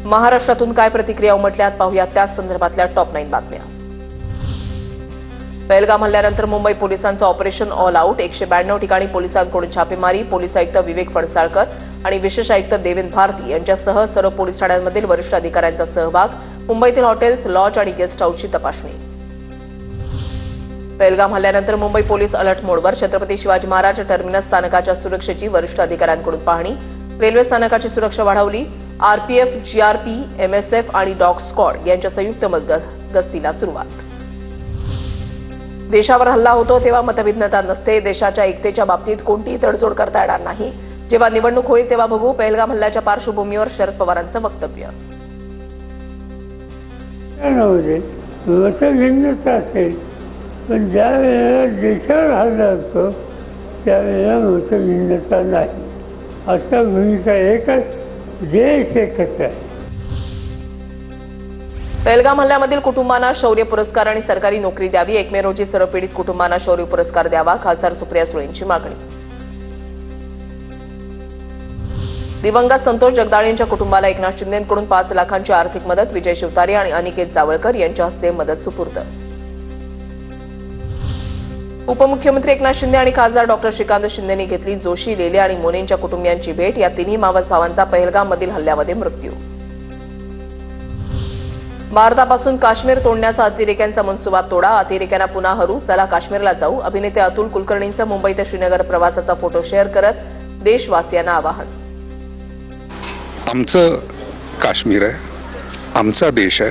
महाराष्ट्रातून काय प्रतिक्रिया उमटल्यात पाहूयात त्या संदर्भातल्या टॉप 9 बातम्या। पहलगाम हल्ल्यानंतर मुंबई पोलिसांचं ऑपरेशन ऑल आउट। 192 ठिकाणी पोलिसांकडून छापेमारी। पोलीस आयुक्त विवेक फणसाळकर आणि विशेष आयुक्त देवेंद्र भारती यांच्यासह सर्व पोलीस ठाण्यांमधील वरिष्ठ अधिकाऱ्यांचा सहभाग। मुंबईतील हॉटेल्स, लॉज आणि गेस्ट हाऊसची तपासणी। पहलगाम हल्ल्यानंतर मुंबई पोलीस अलर्ट मोडवर। छत्रपती शिवाजी महाराज टर्मिनस स्थानकाच्या सुरक्षेची वरिष्ठ अधिकाऱ्यांकडून पाहणी। रेल्वे स्थानकाची सुरक्षा वाढवली। आरपीएफ, जीआरपी, एमएसएफ आणि डॉग स्क्वॉड यांच्या संयुक्त गस्तीला सुरुवात। देशावर हल्ला होतो तेव्हा मतभिन्नता नसते। देशाच्या एकतेच्या बाबतीत कोणतीही तडजोड करता येणार नाही। जेव्हा निवडणूक होईल तेव्हा बघू। पहलगाम हल्ल्याच्या पार्श्वभूमीवर शरद पवारांचं वक्तव्य। मतभिन्नता असेल पण ज्या वेळेला देशावर हल्ला होतो त्यावेळेला मतभिन्नता नाही। असा भूमिका एकच, देश एकच आहे। पहलगाम हल्ल्यामधील कुटुंबांना शौर्य पुरस्कार आणि सरकारी नोकरी द्यावी। 1 मे रोजी सर्व पीडित कुटुंबांना शौर्य पुरस्कार द्यावा। खासदार सुप्रिया सुळेंची मागणी। दिवंगत संतोष जगदाळेंच्या कुटुंबाला एकनाथ शिंदेंकडून 5 लाखांची आर्थिक मदत। विजय शिवतारे आणि अनिकेत जावळकर यांच्या हस्ते मदत सुपूर्द। उपमुख्यमंत्री एकनाथ शिंदे आणि खासदार डॉक्टर श्रीकांत शिंदेंनी घेतली जोशी, लेले आणि मोनेंच्या कुटुंबियांची भेट। या तिन्ही मावस भावांचा पहलगाममधील हल्ल्यामध्ये मृत्यू। भारतापासून काश्मीर तोडण्याचा अतिरेक्यांचा मनसुबा तोडा। अतिरेक्यांना पुन्हा हरू, चला काश्मीरला जाऊ। अभिनेते अतुल कुलकर्णींचं मुंबई ते श्रीनगर प्रवासाचा फोटो शेअर करत देशवासियांना आवाहन। आमचं काश्मीर आहे, आमचा देश आहे,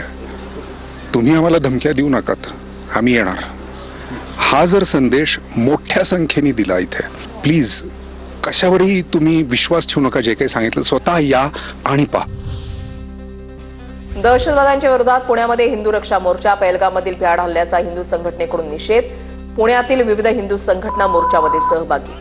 तुम्ही आम्हाला धमक्या देऊ नकात, आम्ही येणार। हा जर संदेश मोठ्या संख्येने दिला इथे, प्लीज कशावरही तुम्ही विश्वास ठेवू नका। जे काही सांगितलं स्वतः या आणि पहा। दहशतवाद्यांच्या विरोधात पुण्यामध्ये हिंदू रक्षा मोर्चा। पहलगाममधील भ्याड हल्ल्याचा हिंदू संघटनेकडून निषेध। पुण्यातील विविध हिंदू संघटना मोर्चामध्ये सहभागी।